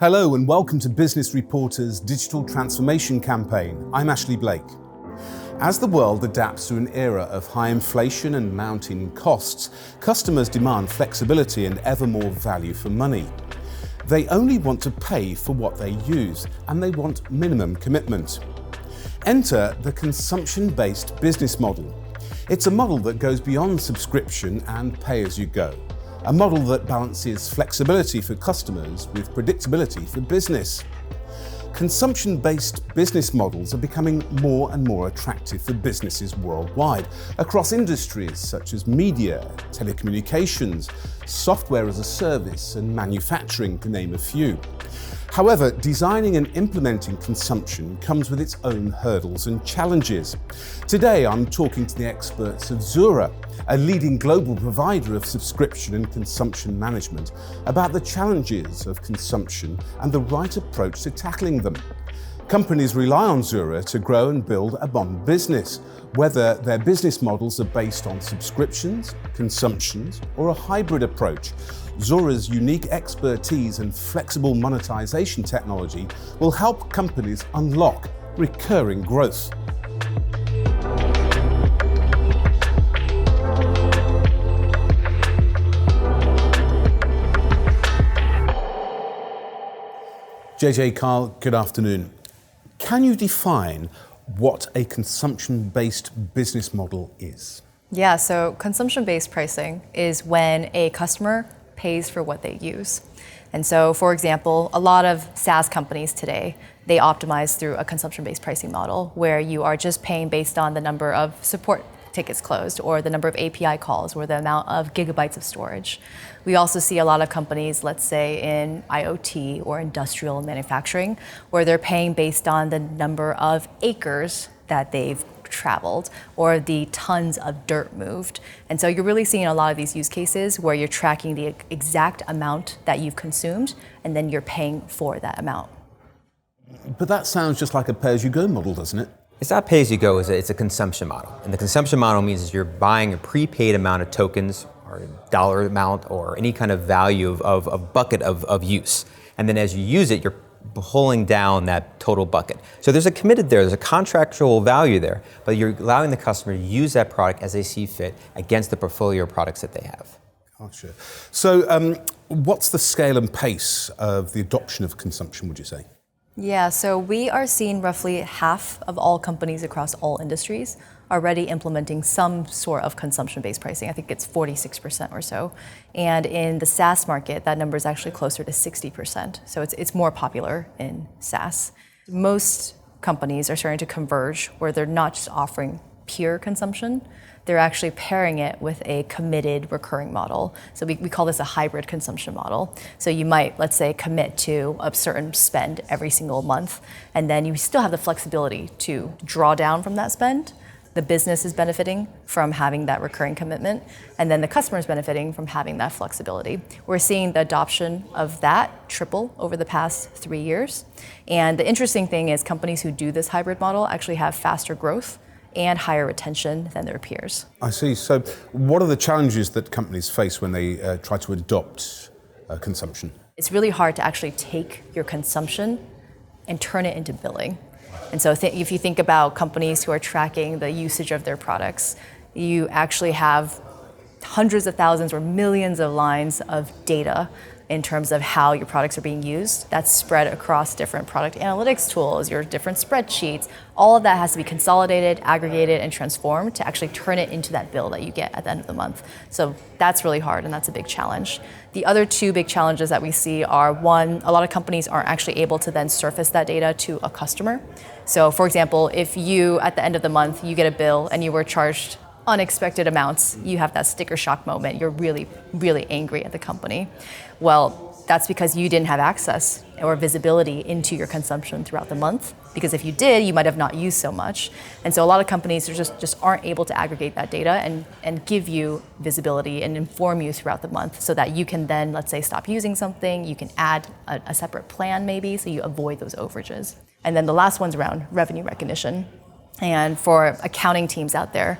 Hello and welcome to Business Reporter's Digital Transformation Campaign. I'm Ashley Blake. As the world adapts to an era of high inflation and mounting costs, customers demand flexibility and ever more value for money. They only want to pay for what they use, and they want minimum commitment. Enter the consumption-based business model. It's a model that goes beyond subscription and pay-as-you-go. A model that balances flexibility for customers with predictability for business. Consumption-based business models are becoming more and more attractive for businesses worldwide, across industries such as media, telecommunications, software as a service, and manufacturing, to name a few. However, designing and implementing consumption comes with its own hurdles and challenges. Today, I'm talking to the experts of Zuora, a leading global provider of subscription and consumption management, about the challenges of consumption and the right approach to tackling them. Companies rely on Zuora to grow and build a modern business, whether their business models are based on subscriptions, consumptions, or a hybrid approach. Zuora's unique expertise and flexible monetization technology will help companies unlock recurring growth. JJ, Carl, good afternoon. Can you define what a consumption-based business model is? Yeah, so consumption-based pricing is when a customer pays for what they use. And so, for example, a lot of SaaS companies today, they optimize through a consumption-based pricing model where you are just paying based on the number of support tickets closed or the number of API calls or the amount of gigabytes of storage. We also see a lot of companies, let's say in IoT or industrial manufacturing, where they're paying based on the number of acres that they've traveled or the tons of dirt moved. And so you're really seeing a lot of these use cases where you're tracking the exact amount that you've consumed and then you're paying for that amount. But that sounds just like a pay-as-you-go model, doesn't it? It's not pay-as-you-go, it's a consumption model. And the consumption model means you're buying a prepaid amount of tokens or a dollar amount or any kind of value of a bucket of use. And then as you use it, you're pulling down that total bucket. So there's a contractual value there, but you're allowing the customer to use that product as they see fit against the portfolio of products that they have. Gotcha. So what's the scale and pace of the adoption of consumption, would you say? Yeah, so we are seeing roughly half of all companies across all industries already implementing some sort of consumption-based pricing. I think it's 46% or so. And in the SaaS market, that number is actually closer to 60%. So it's more popular in SaaS. Most companies are starting to converge where they're not just offering pure consumption, they're actually pairing it with a committed recurring model. So we call this a hybrid consumption model. So you might, let's say, commit to a certain spend every single month, and then you still have the flexibility to draw down from that spend. The business is benefiting from having that recurring commitment, and then the customer is benefiting from having that flexibility. We're seeing the adoption of that triple over the past 3 years. And the interesting thing is companies who do this hybrid model actually have faster growth and higher retention than their peers. I see. So what are the challenges that companies face when they try to adopt consumption? It's really hard to actually take your consumption and turn it into billing. And so if you think about companies who are tracking the usage of their products, you actually have hundreds of thousands or millions of lines of data in terms of how your products are being used. That's spread across different product analytics tools, your different spreadsheets. All of that has to be consolidated, aggregated, and transformed to actually turn it into that bill that you get at the end of the month. So that's really hard, and that's a big challenge. The other two big challenges that we see are, one, a lot of companies aren't actually able to then surface that data to a customer. So for example, if you, at the end of the month, you get a bill and you were charged unexpected amounts, you have that sticker shock moment. You're really, really angry at the company. Well, that's because you didn't have access or visibility into your consumption throughout the month. Because if you did, you might have not used so much. And so a lot of companies just aren't able to aggregate that data and give you visibility and inform you throughout the month so that you can then, let's say, stop using something. You can add a separate plan maybe so you avoid those overages. And then the last one's around revenue recognition. And for accounting teams out there,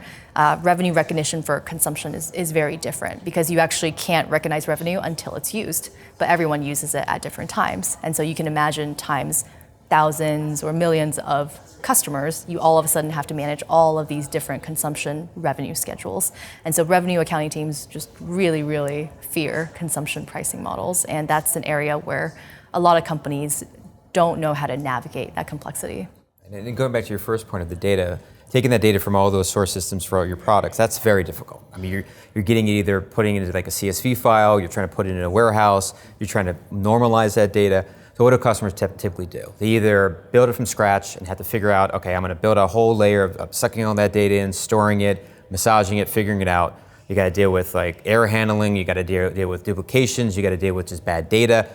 revenue recognition for consumption is very different because you actually can't recognize revenue until it's used, but everyone uses it at different times. And so you can imagine times thousands or millions of customers, you all of a sudden have to manage all of these different consumption revenue schedules. And so revenue accounting teams just really, really fear consumption pricing models. And that's an area where a lot of companies don't know how to navigate that complexity. And going back to your first point of the data, taking that data from all those source systems for all your products, that's very difficult. I mean, you're getting it either putting it into like a CSV file, you're trying to put it in a warehouse, you're trying to normalize that data. So what do customers typically do? They either build it from scratch and have to figure out, okay, I'm going to build a whole layer of sucking all that data in, storing it, massaging it, figuring it out. You got to deal with like error handling, you got to deal with duplications, you got to deal with just bad data.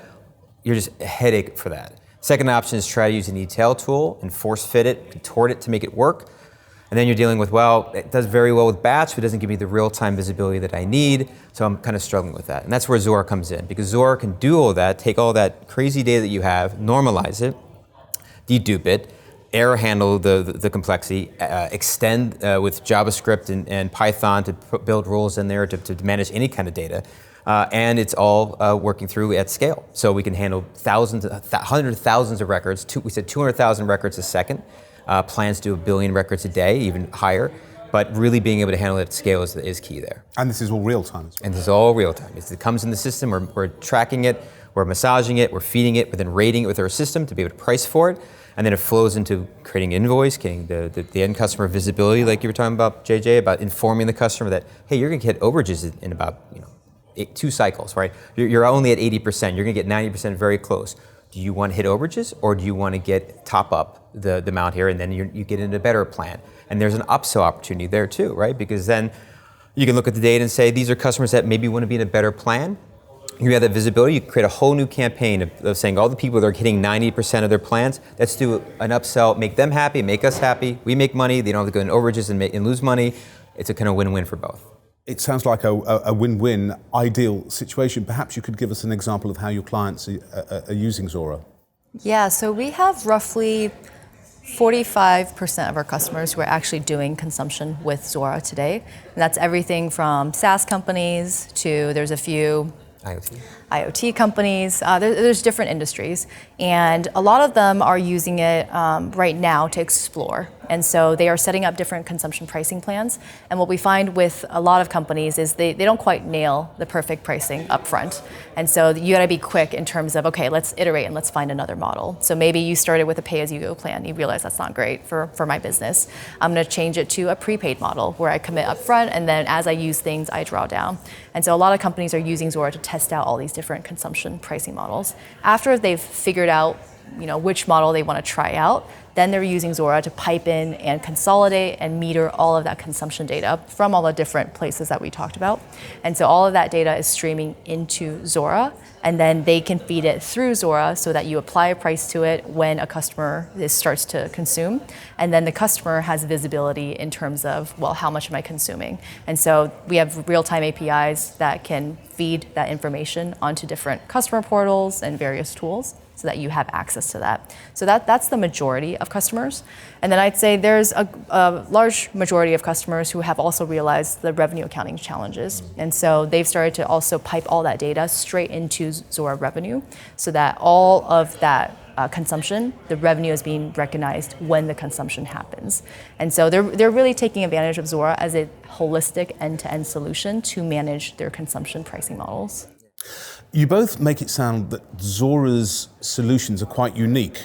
You're just a headache for that. Second option is try to use an ETL tool and force fit it, contort it to make it work. And then you're dealing with, well, it does very well with batch, but it doesn't give me the real-time visibility that I need, so I'm kind of struggling with that. And that's where Zuora comes in, because Zuora can do all that, take all that crazy data that you have, normalize it, dedupe it, error handle the complexity, extend with JavaScript and Python to build rules in there to manage any kind of data. And it's all working through at scale. So we can handle hundreds of thousands of records. We said 200,000 records a second. Plans to do 1 billion records a day, even higher. But really being able to handle it at scale is key there. And this is all real time as well. And this is all real time. It comes in the system, we're tracking it, we're massaging it, we're feeding it, we're then rating it with our system to be able to price for it. And then it flows into creating an invoice, getting the end customer visibility, like you were talking about, JJ, about informing the customer that, hey, you're going to hit overages in about 2 cycles, right? You're only at 80%, you're going to get 90% very close. Do you want to hit overages, or do you want to get top up the amount here, and then you get into a better plan? And there's an upsell opportunity there too, right? Because then you can look at the data and say, these are customers that maybe want to be in a better plan. You have that visibility, you create a whole new campaign of saying all the people that are hitting 90% of their plans, let's do an upsell, make them happy, make us happy, we make money, they don't have to go in overages and lose money. It's a kind of win-win for both. It sounds like a win-win, ideal situation. Perhaps you could give us an example of how your clients are using Zuora. Yeah, so we have roughly 45% of our customers who are actually doing consumption with Zuora today. And that's everything from SaaS companies to there's a few IoT companies. There's different industries. And a lot of them are using it right now to explore. And so they are setting up different consumption pricing plans. And what we find with a lot of companies is they don't quite nail the perfect pricing up front. And so you gotta be quick in terms of, okay, let's iterate and let's find another model. So maybe you started with a pay-as-you-go plan. You realize that's not great for my business. I'm gonna change it to a prepaid model where I commit up front, and then as I use things, I draw down. And so a lot of companies are using Zuora to test out all these different consumption pricing models. After they've figured out which model they want to try out, then they're using Zuora to pipe in and consolidate and meter all of that consumption data from all the different places that we talked about. And so all of that data is streaming into Zuora, and then they can feed it through Zuora so that you apply a price to it when a customer starts to consume. And then the customer has visibility in terms of, well, how much am I consuming? And so we have real-time APIs that can feed that information onto different customer portals and various tools, so that you have access to that. So that's the majority of customers. And then I'd say there's a large majority of customers who have also realized the revenue accounting challenges. And so they've started to also pipe all that data straight into Zuora Revenue, so that all of that consumption, the revenue is being recognized when the consumption happens. And so they're really taking advantage of Zuora as a holistic end-to-end solution to manage their consumption pricing models. You both make it sound that Zuora's solutions are quite unique,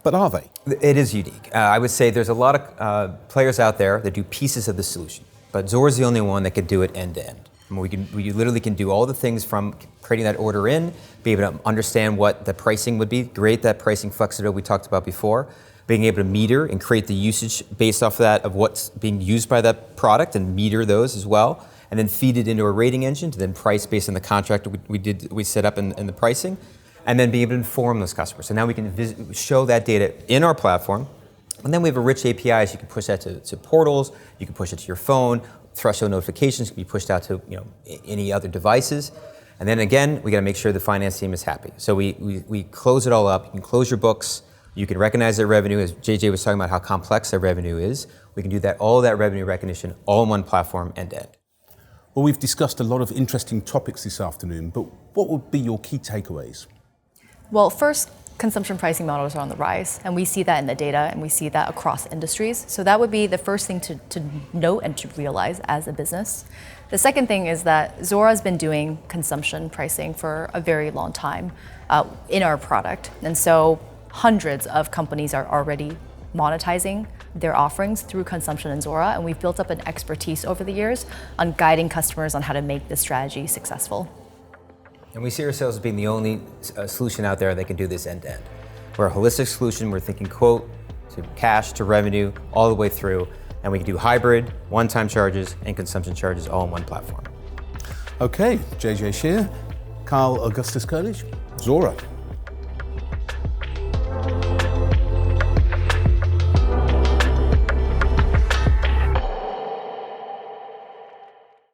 but are they? It is unique. I would say there's a lot of players out there that do pieces of the solution, but Zuora's the only one that could do it end to end. We literally can do all the things from creating that order in, be able to understand what the pricing would be, create that pricing flexibility we talked about before, being able to meter and create the usage based off of that of what's being used by that product and meter those as well, and then feed it into a rating engine to then price based on the contract we set up in the pricing, and then be able to inform those customers. So now we can show that data in our platform, and then we have a rich APIs. You can push that to portals, you can push it to your phone, threshold notifications can be pushed out to any other devices. And then again, we got to make sure the finance team is happy. So we close it all up. You can close your books, You can recognize their revenue, as JJ was talking about how complex their revenue is. We can do that, all that revenue recognition, all in one platform, end to end. Well, we've discussed a lot of interesting topics this afternoon, but what would be your key takeaways? Well, first, consumption pricing models are on the rise, and we see that in the data, and we see that across industries. So that would be the first thing to note and to realize as a business. The second thing is that Zuora has been doing consumption pricing for a very long time in our product. And so hundreds of companies are already monetizing their offerings through consumption in Zuora, and we've built up an expertise over the years on guiding customers on how to make this strategy successful. And we see ourselves as being the only solution out there that can do this end to end. We're a holistic solution. We're thinking quote to cash to revenue all the way through, and we can do hybrid, one-time charges, and consumption charges all in one platform. Okay, JJ Scheer, Carl Augustus Koenig, Zuora.